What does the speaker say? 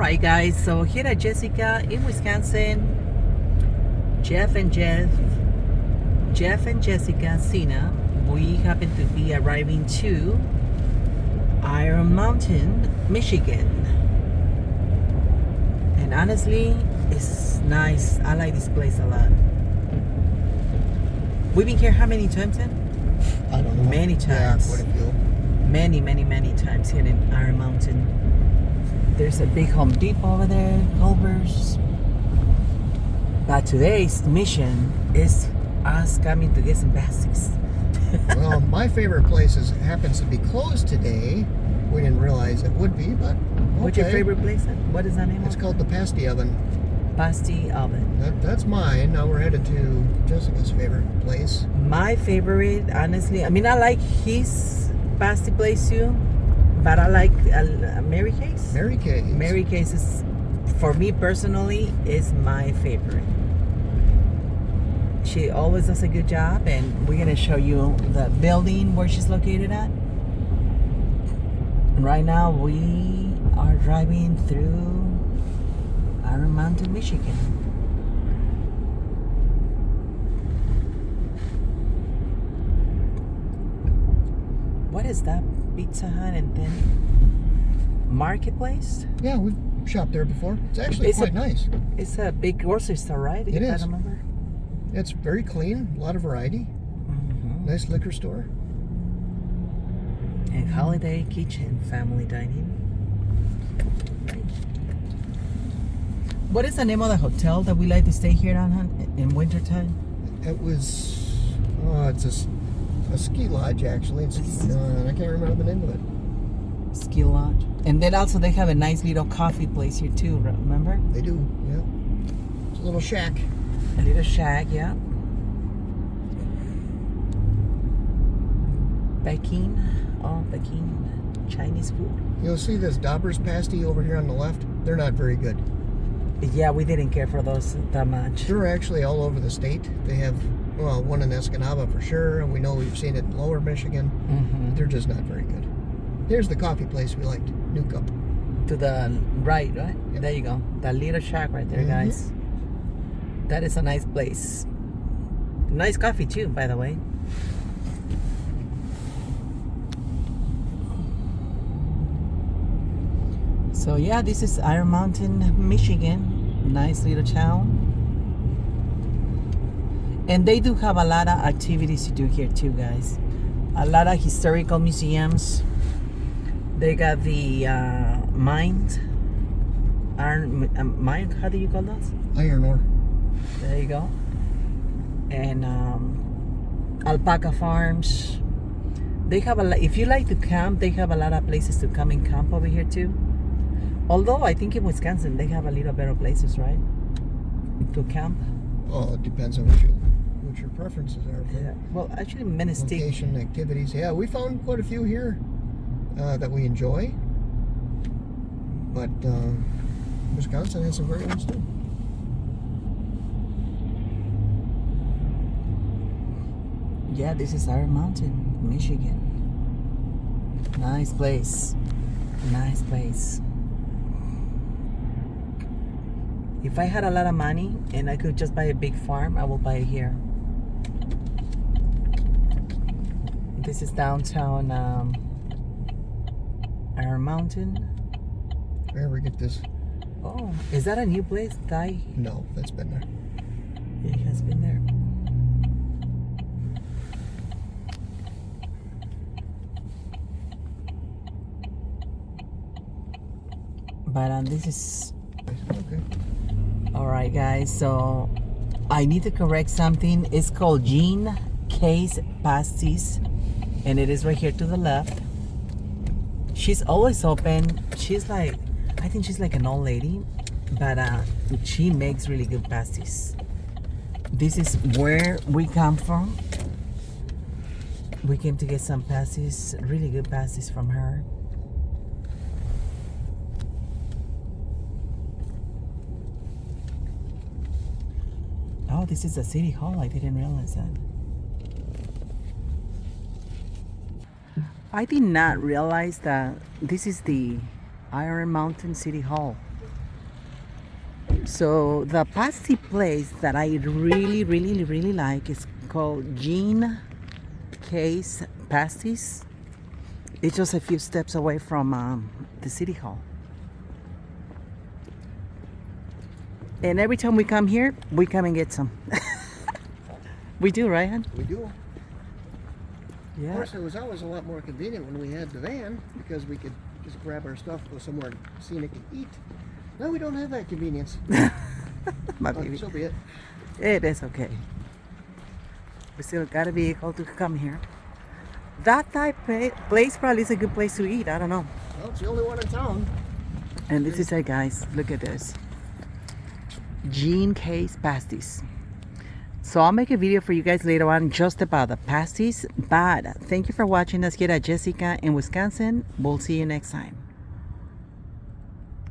Alright guys, so here at Jessica in Wisconsin, Jeff and Jessica Sinna, we happen to be arriving to Iron Mountain, Michigan. And honestly, it's nice. I like this place a lot. We've been here how many times then? I don't know. Many times. Yeah, quite a few. Many times here in Iron Mountain. There's a big Home Depot over there, Culver's. But today's mission is us coming to get some pasties. Well, my favorite place happens to be closed today. We didn't realize it would be, but okay. What's your favorite place? What is that name? It's called the Pasty Oven. Pasty Oven. That's mine. Now we're headed to Jessica's favorite place. My favorite, honestly, I mean, I like his pasty place too, but I like Mary Kay's. Mary Kay's. Mary Kay's is, for me personally, is my favorite. She always does a good job, and we're gonna show you the building where she's located at. And right now we are driving through Iron Mountain, Michigan. What is that? Pizza Hut and then Marketplace? Yeah, we've shopped there before. It's actually quite nice. It's a big grocery store, right? It is. I remember. It's very clean, a lot of variety. Mm-hmm. Nice liquor store. And holiday kitchen, family dining. Right. What is the name of the hotel that we like to stay here in wintertime? It was, it's a ski lodge actually. It's, I can't remember the name of it. Ski lodge. And then also they have a nice little coffee place here too, remember? They do, yeah. It's a little shack. A little shack, yeah. Peking Chinese food. You'll see this Dauber's pasty over here on the left. They're not very good. Yeah, we didn't care for those that much. They're actually all over the state. They have, well, one in Escanaba for sure, and we know we've seen it in Lower Michigan. Mm-hmm. They're just not very good. Here's the coffee place we liked, New Cup. To the right? Yep. There you go. That little shack right there, Mm-hmm. guys. That is a nice place. Nice coffee too, by the way. So yeah, this is Iron Mountain, Michigan. Nice little town. And they do have a lot of activities to do here too, guys. A lot of historical museums. They got the mine, how do you call those? Iron ore. There you go. And alpaca farms. They have a lot. If you like to camp, they have a lot of places to come and camp over here too. Although I think in Wisconsin they have a little better places, right? To camp. Oh, it depends on what your preferences are. Yeah. Well, actually, Minnesota. Location, activities. Yeah, we found quite a few here that we enjoy. But Wisconsin has some great ones too. Yeah, this is Iron Mountain, Michigan. Nice place. Nice place. If I had a lot of money and I could just buy a big farm, I will buy it here. This is downtown Iron Mountain. Where we get this? Oh, is that a new place? No, that's been there. It has been there. But this is... Okay. Alright guys, so I need to correct something. It's called Jean Kay's Pasties, and it is right here to the left. She's always open. She's like, I think she's like an old lady, but she makes really good pasties. This is where we come from. We came to get some pasties, really good pasties from her. Oh, this is the city hall. I didn't realize that. I did not realize that this is the Iron Mountain City Hall. So the pasty place that I really like is called Jean Case Pasties. It's just a few steps away from the city hall. And every time we come here, we come and get some. We do, right, hon? We do. Yeah. Of course, it was always a lot more convenient when we had the van because we could just grab our stuff, go somewhere scenic and eat. Now we don't have that convenience. My baby. So be it. It is okay. We still got a vehicle to come here. That type place probably is a good place to eat. I don't know. Well, it's the only one in town. And this is it, guys. Look at this. Jean Case Pasties. So I'll make a video for you guys later on just about the pasties. But thank you for watching us here at Jessica in Wisconsin. We'll see you next time.